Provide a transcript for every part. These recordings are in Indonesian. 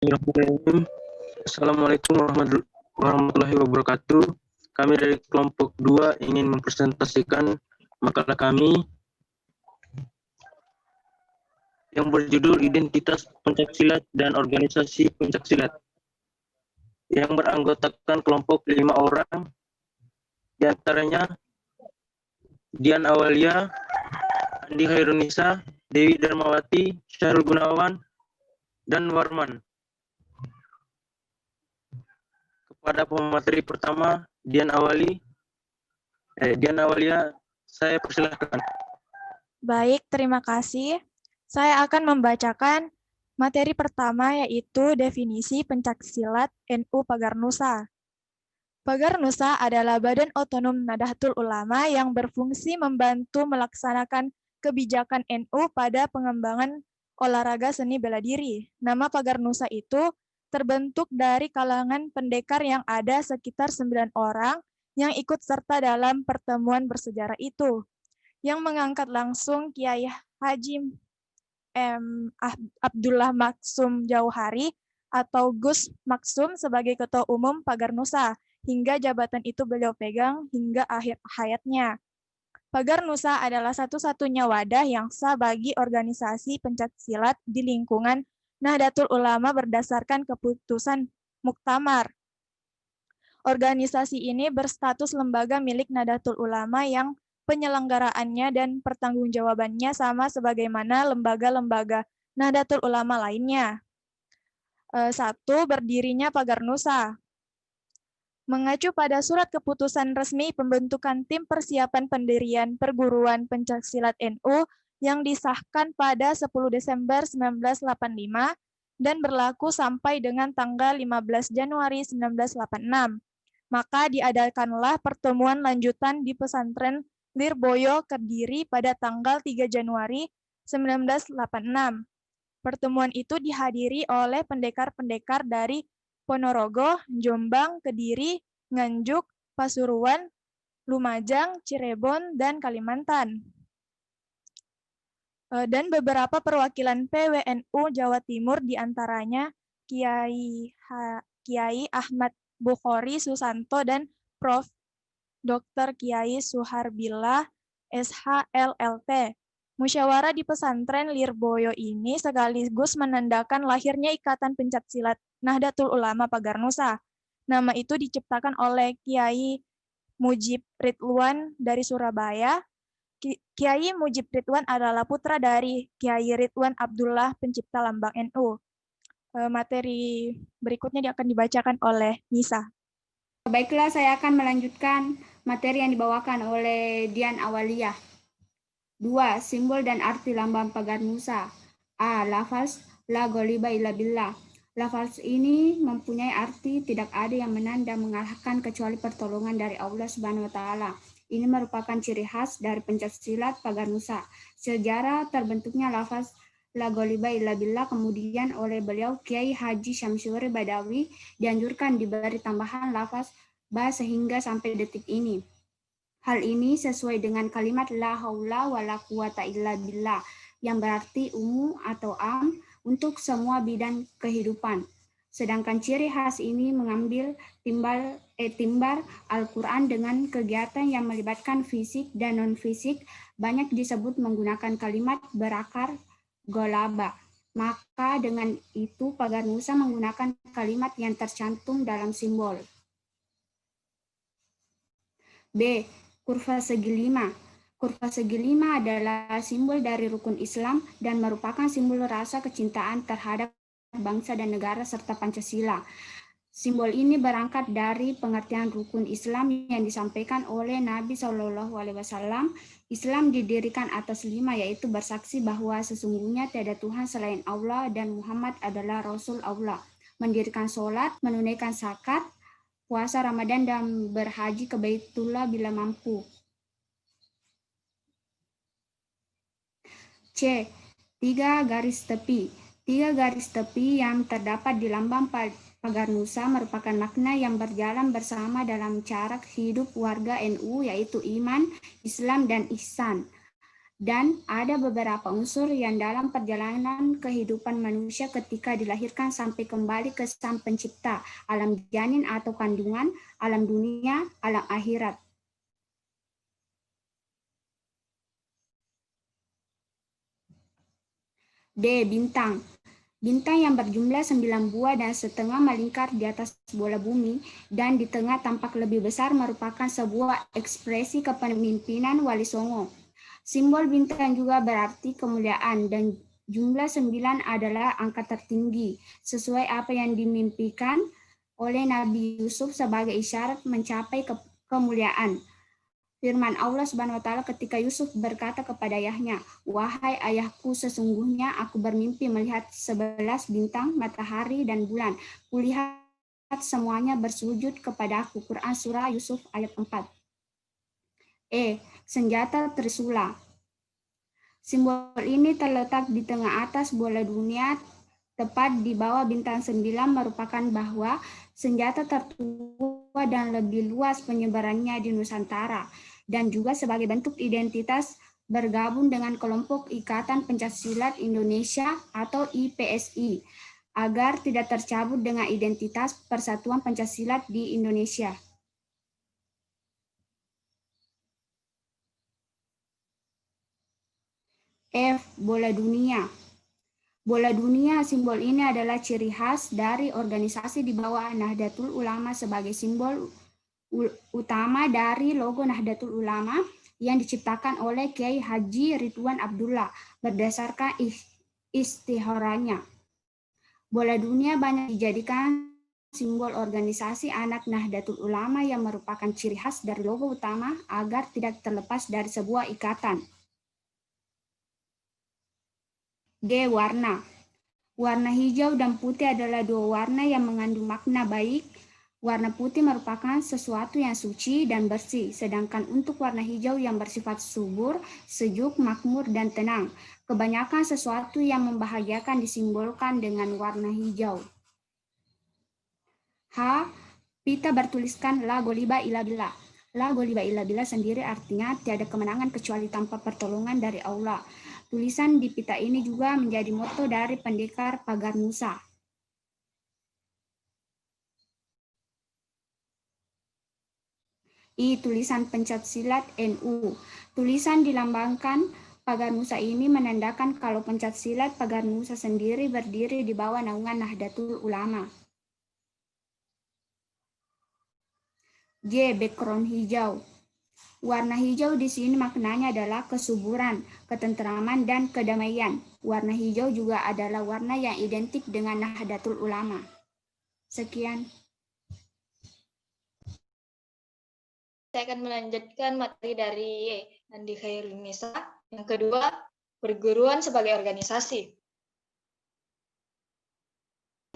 Bismillahirrahmanirrahim. Assalamualaikum warahmatullahi wabarakatuh. Kami dari kelompok 2 ingin mempresentasikan makalah kami yang berjudul Identitas Pencaksilat dan Organisasi Pencaksilat, yang beranggotakan kelompok 5 orang, di antaranya Dian Awalia, Andi Khairunisa, Dewi Darmawati, Syahrul Gunawan, dan Warman. Kepada pemateri pertama, Dian Awalia, saya persilahkan. Baik, terima kasih. Saya akan membacakan materi pertama, yaitu definisi pencaksilat NU Pagar Nusa. Pagar Nusa adalah badan otonom Nahdlatul Ulama yang berfungsi membantu melaksanakan kebijakan NU pada pengembangan olahraga seni bela diri. Nama Pagar Nusa itu terbentuk dari kalangan pendekar yang ada sekitar 9 orang yang ikut serta dalam pertemuan bersejarah itu, yang mengangkat langsung Kiai Haji Abdullah Maksum Jauhari atau Gus Maksum sebagai Ketua Umum Pagar Nusa, hingga jabatan itu beliau pegang hingga akhir hayatnya. Pagar Nusa adalah satu-satunya wadah yang sah bagi organisasi pencaksilat di lingkungan Nahdlatul Ulama berdasarkan keputusan Muktamar. Organisasi ini berstatus lembaga milik Nahdlatul Ulama yang penyelenggaraannya dan pertanggungjawabannya sama sebagaimana lembaga-lembaga Nahdlatul Ulama lainnya. 1. Berdirinya Pagar Nusa. Mengacu pada surat keputusan resmi pembentukan tim persiapan pendirian perguruan pencaksilat NU yang disahkan pada 10 Desember 1985 dan berlaku sampai dengan tanggal 15 Januari 1986. Maka diadakanlah pertemuan lanjutan di pesantren Lirboyo Kediri pada tanggal 3 Januari 1986. Pertemuan itu dihadiri oleh pendekar-pendekar dari Ponorogo, Jombang, Kediri, Nganjuk, Pasuruan, Lumajang, Cirebon, dan Kalimantan. Dan beberapa perwakilan PWNU Jawa Timur diantaranya Kiai Ahmad Bukhari Susanto dan Prof. Dr. Kiai Suharbillah SHLLT. Musyawarah di pesantren Lirboyo ini sekaligus menandakan lahirnya Ikatan Pencaksilat Nahdlatul Ulama Pagar Nusa. Nama itu diciptakan oleh Kiai Mujib Ridwan dari Surabaya. Kiai Mujib Ridwan adalah putra dari Kiai Ridwan Abdullah, pencipta lambang NU. Materi berikutnya akan dibacakan oleh Nisa. Baiklah, saya akan melanjutkan materi yang dibawakan oleh Dian Awaliyah. 2. Simbol dan arti lambang Pagar Nusa. A. Lafaz La Ghaliba illa billah. Lafaz ini mempunyai arti tidak ada yang menanda mengalahkan kecuali pertolongan dari Allah Subhanahu wa taala. Ini merupakan ciri khas dari pencaksilat Pagar Nusa. Sejarah terbentuknya lafaz La Ghaliba illa billah kemudian oleh beliau Kiai Haji Syamsuri Badawi dianjurkan diberi tambahan lafaz ba sehingga sampai detik ini. Hal ini sesuai dengan kalimat la haula wala quwata illa billah yang berarti umum atau am untuk semua bidang kehidupan. Sedangkan ciri khas ini mengambil timbar Al-Quran dengan kegiatan yang melibatkan fisik dan non-fisik banyak disebut menggunakan kalimat berakar golaba. Maka dengan itu Pagar Nusa menggunakan kalimat yang tercantum dalam simbol. B. Kurva segi 5. Kurva segi 5 adalah simbol dari rukun Islam dan merupakan simbol rasa kecintaan terhadap bangsa dan negara serta Pancasila. Simbol ini berangkat dari pengertian rukun Islam yang disampaikan oleh Nabi SAW. Islam didirikan atas 5, yaitu bersaksi bahwa sesungguhnya tiada Tuhan selain Allah dan Muhammad adalah Rasul Allah, mendirikan sholat, menunaikan zakat, puasa Ramadan, dan berhaji ke Baitullah bila mampu. C. 3 garis tepi. 3 garis tepi yang terdapat di lambang Pagar Nusa merupakan makna yang berjalan bersama dalam cara hidup warga NU, yaitu iman, Islam, dan ihsan. Dan ada beberapa unsur yang dalam perjalanan kehidupan manusia ketika dilahirkan sampai kembali ke Sang Pencipta, alam janin atau kandungan, alam dunia, alam akhirat. D. Bintang. Bintang yang berjumlah 9 buah dan setengah melingkar di atas bola bumi dan di tengah tampak lebih besar merupakan sebuah ekspresi kepemimpinan Wali Songo. Simbol bintang juga berarti kemuliaan dan jumlah 9 adalah angka tertinggi, sesuai apa yang dimimpikan oleh Nabi Yusuf sebagai isyarat mencapai kemuliaan. Firman Allah Subhanahu wa taala ketika Yusuf berkata kepada ayahnya, "Wahai ayahku, sesungguhnya aku bermimpi melihat 11 bintang, matahari dan bulan. Kulihat semuanya bersujud kepada aku." Quran surah Yusuf ayat 4. Senjata Trisula. Simbol ini terletak di tengah atas bola dunia, tepat di bawah bintang 9, merupakan bahwa senjata tertua dan lebih luas penyebarannya di Nusantara, dan juga sebagai bentuk identitas bergabung dengan kelompok Ikatan Pencaksilat Indonesia atau IPSI, agar tidak tercabut dengan identitas Persatuan Pencaksilat di Indonesia. F. Bola dunia. Bola dunia, simbol ini adalah ciri khas dari organisasi di bawah Nahdlatul Ulama sebagai simbol utama dari logo Nahdlatul Ulama yang diciptakan oleh Kiai Haji Ridwan Abdullah berdasarkan istiharanya. Bola dunia banyak dijadikan simbol organisasi anak Nahdlatul Ulama yang merupakan ciri khas dari logo utama agar tidak terlepas dari sebuah ikatan. G. Warna. Warna hijau dan putih adalah dua warna yang mengandung makna baik. Warna putih merupakan sesuatu yang suci dan bersih, sedangkan untuk warna hijau yang bersifat subur, sejuk, makmur, dan tenang. Kebanyakan sesuatu yang membahagiakan disimbolkan dengan warna hijau. H. Pita bertuliskan La Gholiba illa billah. La Gholiba illa billah sendiri artinya tiada kemenangan kecuali tanpa pertolongan dari Allah. Tulisan di pita ini juga menjadi moto dari pendekar Pagar Nusa. I. Tulisan Pencaksilat NU. Tulisan dilambangkan Pagar Nusa ini menandakan kalau Pencaksilat Pagar Nusa sendiri berdiri di bawah naungan Nahdlatul Ulama. J. Background hijau. Warna hijau di sini maknanya adalah kesuburan, ketentraman, dan kedamaian. Warna hijau juga adalah warna yang identik dengan Nahdlatul Ulama. Sekian. Saya akan melanjutkan materi dari Andi Khairunisa. Yang kedua, perguruan sebagai organisasi.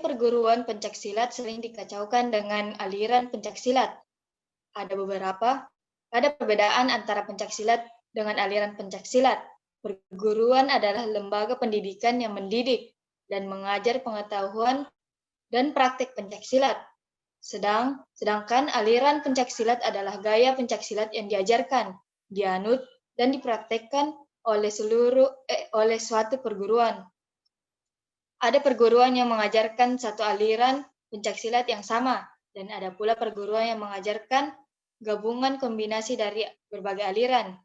Perguruan pencaksilat sering dikacaukan dengan aliran pencaksilat. Ada perbedaan antara pencaksilat dengan aliran pencaksilat. Perguruan adalah lembaga pendidikan yang mendidik dan mengajar pengetahuan dan praktik pencaksilat. Sedangkan aliran pencaksilat adalah gaya pencaksilat yang diajarkan, dianut, dan dipraktekkan oleh suatu perguruan. Ada perguruan yang mengajarkan satu aliran pencaksilat yang sama, dan ada pula perguruan yang mengajarkan gabungan kombinasi dari berbagai aliran,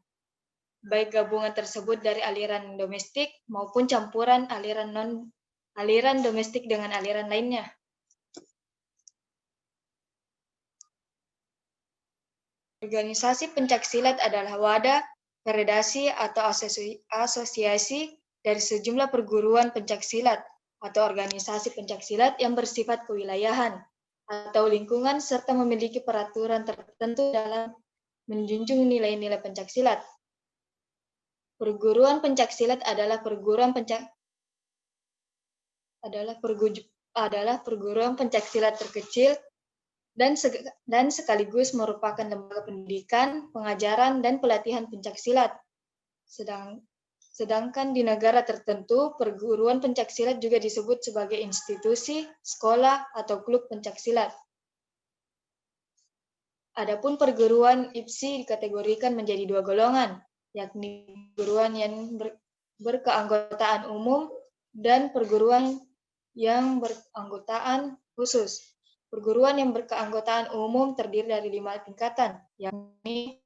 baik gabungan tersebut dari aliran domestik maupun campuran aliran domestik dengan aliran lainnya. Organisasi pencaksilat adalah wadah, federasi atau asosiasi dari sejumlah perguruan pencaksilat atau organisasi pencaksilat yang bersifat kewilayahan atau lingkungan serta memiliki peraturan tertentu dalam menjunjung nilai-nilai pencaksilat. Perguruan pencaksilat adalah perguruan pencaksilat terkecil dan sekaligus merupakan lembaga pendidikan, pengajaran, dan pelatihan pencaksilat. Sedangkan di negara tertentu, perguruan pencaksilat juga disebut sebagai institusi, sekolah, atau klub pencaksilat. Adapun perguruan IPSI dikategorikan menjadi dua golongan, yakni perguruan yang berkeanggotaan umum dan perguruan yang berkeanggotaan khusus. Perguruan yang berkeanggotaan umum terdiri dari 5 tingkatan, yakni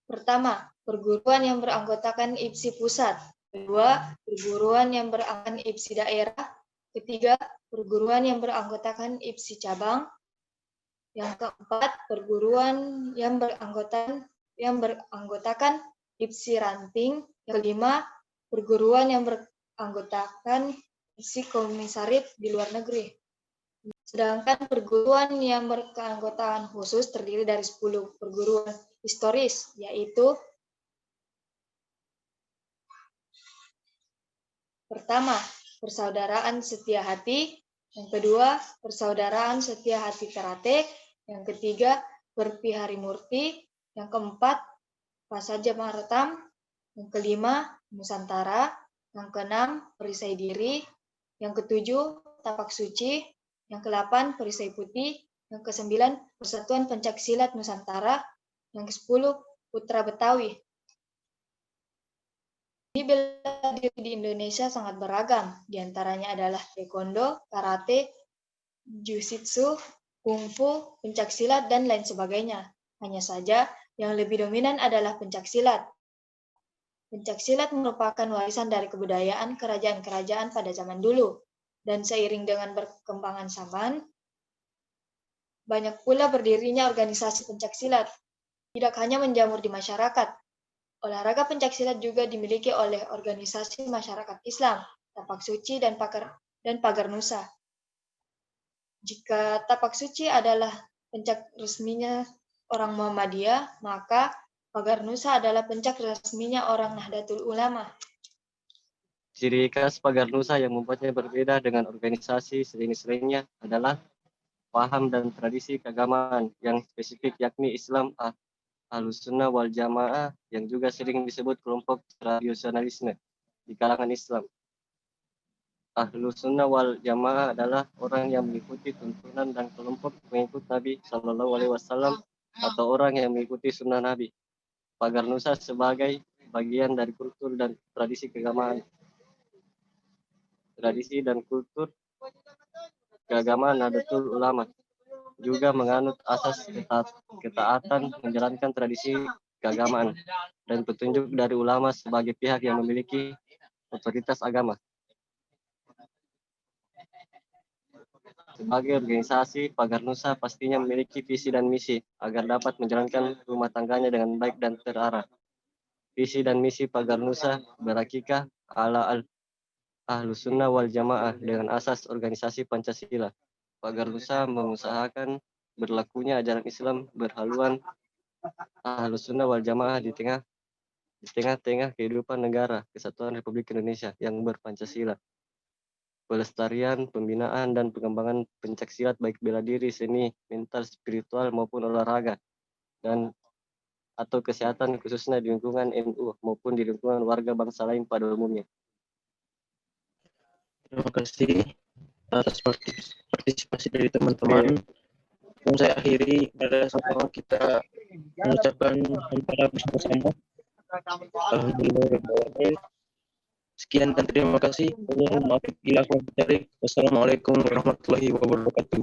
pertama, perguruan yang beranggotakan IPSI pusat. Kedua, perguruan yang beranggotakan IPSI daerah. Ketiga, perguruan yang beranggotakan IPSI cabang. Yang keempat, perguruan yang beranggotakan IPSI ranting. Yang kelima, perguruan yang beranggotakan IPSI komisariat di luar negeri. Sedangkan perguruan yang berkeanggotaan khusus terdiri dari 10 perguruan historis, yaitu pertama, Persaudaraan Setia Hati, yang kedua, Persaudaraan Setia Hati Teratek, yang ketiga, Berpihari Murti, yang keempat, Prasaja Maharatam, yang kelima, Nusantara, yang keenam, Perisai Diri, yang ketujuh, Tapak Suci, yang ke-8, Perisai Putih, yang ke-9, Persatuan Pencaksilat Nusantara, yang ke-10, Putra Betawi. Bela diri di Indonesia sangat beragam, diantaranya adalah taekwondo, karate, jujitsu, kungfu, pencaksilat, dan lain sebagainya. Hanya saja, yang lebih dominan adalah pencaksilat. Pencaksilat merupakan warisan dari kebudayaan kerajaan-kerajaan pada zaman dulu, dan seiring dengan perkembangan zaman, banyak pula berdirinya organisasi pencaksilat. Tidak hanya menjamur di masyarakat, olahraga pencaksilat juga dimiliki oleh organisasi masyarakat Islam, Tapak Suci, dan Pagar Nusa. Jika Tapak Suci adalah pencak resminya orang Muhammadiyah, maka Pagar Nusa adalah pencak resminya orang Nahdlatul Ulama. Ciri khas Pagar Nusa yang membuatnya berbeda dengan organisasi sejenis-lainnya adalah paham dan tradisi keagamaan yang spesifik, yakni Islam Ahlussunnah wal Jamaah, yang juga sering disebut kelompok tradisionalisme di kalangan Islam. Ahlussunnah wal Jamaah adalah orang yang mengikuti tuntunan dan kelompok pengikut Nabi Shallallahu Alaihi Wasallam atau orang yang mengikuti sunnah Nabi. Pagar Nusa sebagai bagian dari kultur dan tradisi keagamaan. Tradisi dan kultur keagamaan Nahdlatul Ulama juga menganut asas ketaatan menjalankan tradisi keagamaan dan petunjuk dari ulama sebagai pihak yang memiliki otoritas agama. Sebagai organisasi, Pagar Nusa pastinya memiliki visi dan misi agar dapat menjalankan rumah tangganya dengan baik dan terarah. Visi dan misi Pagar Nusa berakikah ala Ahlussunnah wal Jamaah dengan asas organisasi Pancasila. Pagar Nusa mengusahakan berlakunya ajaran Islam berhaluan Ahlussunnah wal Jamaah di tengah-tengah kehidupan negara Kesatuan Republik Indonesia yang berpancasila. Pelestarian, pembinaan, dan pengembangan pencaksilat baik bela diri, seni, mental, spiritual, maupun olahraga, dan atau kesehatan khususnya di lingkungan NU maupun di lingkungan warga bangsa lain pada umumnya. Terima kasih atas partisipasi dari teman-teman. Yang saya akhiri pada sama kita mengucapkan antara bersama-sama. Sekian dan terima kasih. Wassalamualaikum warahmatullahi wabarakatuh.